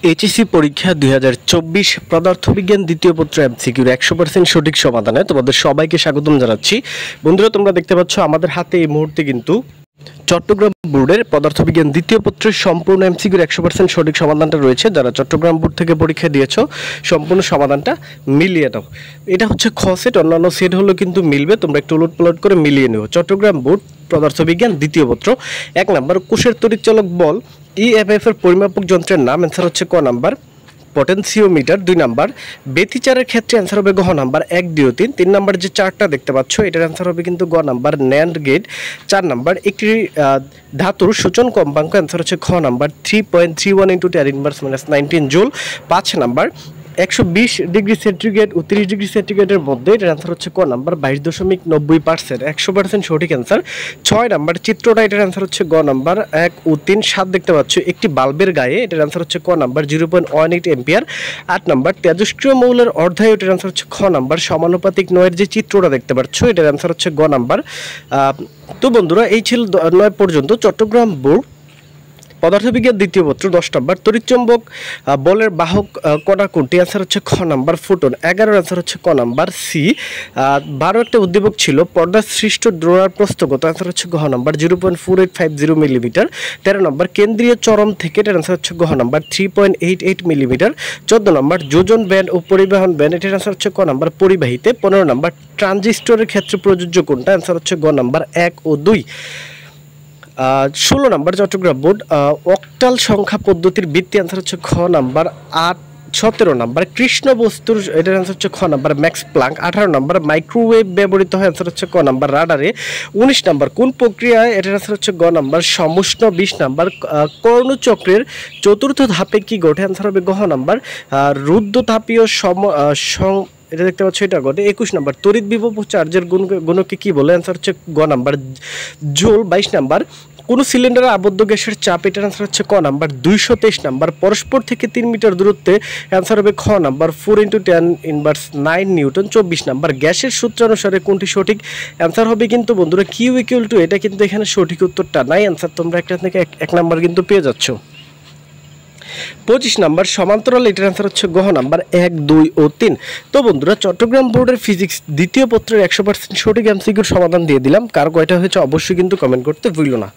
HSC পরীক্ষা 2024 পদার্থবিজ্ঞান দ্বিতীয় পত্র এমসিকিউর 100% সঠিক সমাধানে তোমাদের সবাইকে স্বাগতম জানাচ্ছি। বন্ধুরা, তোমরা দেখতে পাচ্ছ আমাদের হাতে এই মুহূর্তে কিন্তু চট্টগ্রাম বোর্ডের পদার্থবিজ্ঞান দ্বিতীয় পত্রের সম্পূর্ণ এমসিকিউর 100% সঠিক সমাধানটা রয়েছে। যারা চট্টগ্রাম বোর্ড থেকে পরীক্ষা দিয়েছো সম্পূর্ণ সমাধানটা মিলিয়ে নাও। এটা হচ্ছে খ সেট, অন্যান্য সেট হলো কিন্তু মিলবে, তোমরা একটু উলট পালট করে মিলিয়ে নিও। চট্টগ্রাম বোর্ড পদার্থবিজ্ঞান দ্বিতীয় পত্র, 1 নম্বর কোষের তড়িৎচালক বল ইএমএফ এর পরিমাপক যন্ত্রের নাম, অ্যান্সার হচ্ছে ক নাম্বার পটেনশিওমিটার। 2 নাম্বার ব্যতিচারের ক্ষেত্রে অ্যান্সার হবে গ নাম্বার 1, 2, 3। 3 নাম্বার যে চারটা দেখতে পাচ্ছ এটার অ্যান্সার হবে কিন্তু গ নাম্বার ন্যান্ড গেট। 4 নাম্বার একটি ধাতুর সূচন কম্পাঙ্ক, অ্যান্সার হচ্ছে খ number 3.31 × 10⁻⁻19 joule. 5 number 120 degree centigrade ও 30 ডিগ্রি সেন্টিগ্রেডের মধ্যে, এটার অ্যান্সার হচ্ছে ক নাম্বার 22.90%, 100% সঠিক অ্যান্সার। 6 নাম্বার চিত্রটা, এটার অ্যান্সার হচ্ছে গ নাম্বার 1 ও 3। 7 দেখতে পাচ্ছ একটি বাল্বের গায়ে, এটার অ্যান্সার হচ্ছে ক নাম্বার 0.18 এম্পিয়ার। 8 নাম্বার তেজস্ক্রিয় মৌলের অর্ধায়ু, এটার অ্যান্সার হচ্ছে খ নাম্বার সমানুপাতিক 9 যে চিত্রটা দেখতে পাচ্ছ এটার অ্যান্সার হচ্ছে গ নাম্বার। তো বন্ধুরা, এই ছিল 9 পর্যন্ত চট্টগ্রাম বোর্ড পদার্থবিজ্ঞান দ্বিতীয় পত্র। 10 নম্বর তড়িৎচুম্বক বলের বাহক কণা কোনটি, অ্যান্সার হচ্ছে খ নাম্বার ফোটন। 11 অ্যান্সার হচ্ছে ক নাম্বার সি। 12 একটা উদ্দীপক ছিল পর্দা সৃষ্ট দ্রোণার প্রস্থগত, অ্যান্সার হচ্ছে ঘ নাম্বার 0.4850 মিলিমিটার। 13 নম্বর কেন্দ্রীয় চরম থেকে, এটার অ্যান্সার হচ্ছে ঘ নাম্বার 3.88 মিলিমিটার। 14 নম্বর যোজন ব্যান্ড ও পরিবহন ব্যান্ড, এটার অ্যান্সার হচ্ছে ক নাম্বার পরিবাহিতে। 15 নম্বর ট্রানজিস্টরের ক্ষেত্রে প্রযোজ্য কোনটা, অ্যান্সার হচ্ছে গ নাম্বার 1 ও 2। 16 নম্বর চট্টগ্রাম বোর্ড অক্টাল সংখ্যা পদ্ধতির ভিত্তি, অ্যান্সার হচ্ছে খ নাম্বার 8। 17 নম্বর কৃষ্ণ বস্তুর, এটার অ্যান্সার হচ্ছে খ নাম্বার ম্যাক্স প্লাঙ্ক। 18 নম্বর মাইক্রোওয়েভ ব্যবহৃত হয়, অ্যান্সার হচ্ছে ক নাম্বার রাডারে। 19 নম্বর কোন প্রক্রিয়ায়, এটার অ্যান্সার হচ্ছে গ নাম্বার সমুষ্ণ। 20 নম্বর কর্ণচক্রের চতুর্থ ধাপে কি ঘটে, অ্যান্সার হবে গ নাম্বার রুদ্ধতাপীয় এটা দেখতে পাচ্ছ এটা ঘটে। 21 নম্বর তড়িৎ বিভব চার্জের গুণকে কি বলে, অ্যান্সার হচ্ছে গ নাম্বার জুল। 22 নম্বর কোন সিলিন্ডারে আবদ্ধ গ্যাসের চাপ, এটার অ্যান্সার হচ্ছে ক নাম্বার 223 নম্বর পরস্পর থেকে 3 মিটার দূরত্বে, অ্যান্সার হবে খ নাম্বার 4 × 10⁻9 নিউটন। 24 নম্বর গ্যাসের সূত্রানুসারে কোনটি সঠিক, অ্যান্সার হবে কিন্তু বন্ধুরা কিউ ইকুয়াল টু, এটা কিন্তু এখানে সঠিক উত্তরটা নাই, অ্যান্সার তোমরা একটা থেকে 1 নাম্বার কিন্তু পেয়ে যাচ্ছ। 25 নম্বর সমান্তরাল, এটার অ্যান্সার হচ্ছে গ নাম্বার 1, 2 ও 3। তো বন্ধুরা, চট্টগ্রাম বোর্ডের ফিজিক্স দ্বিতীয় পত্রের 100% সঠিক এমসিকিউর সমাধান দিয়ে দিলাম। কার কয়টা হয়েছে অবশ্যই কিন্তু কমেন্ট করতে ভুলো না।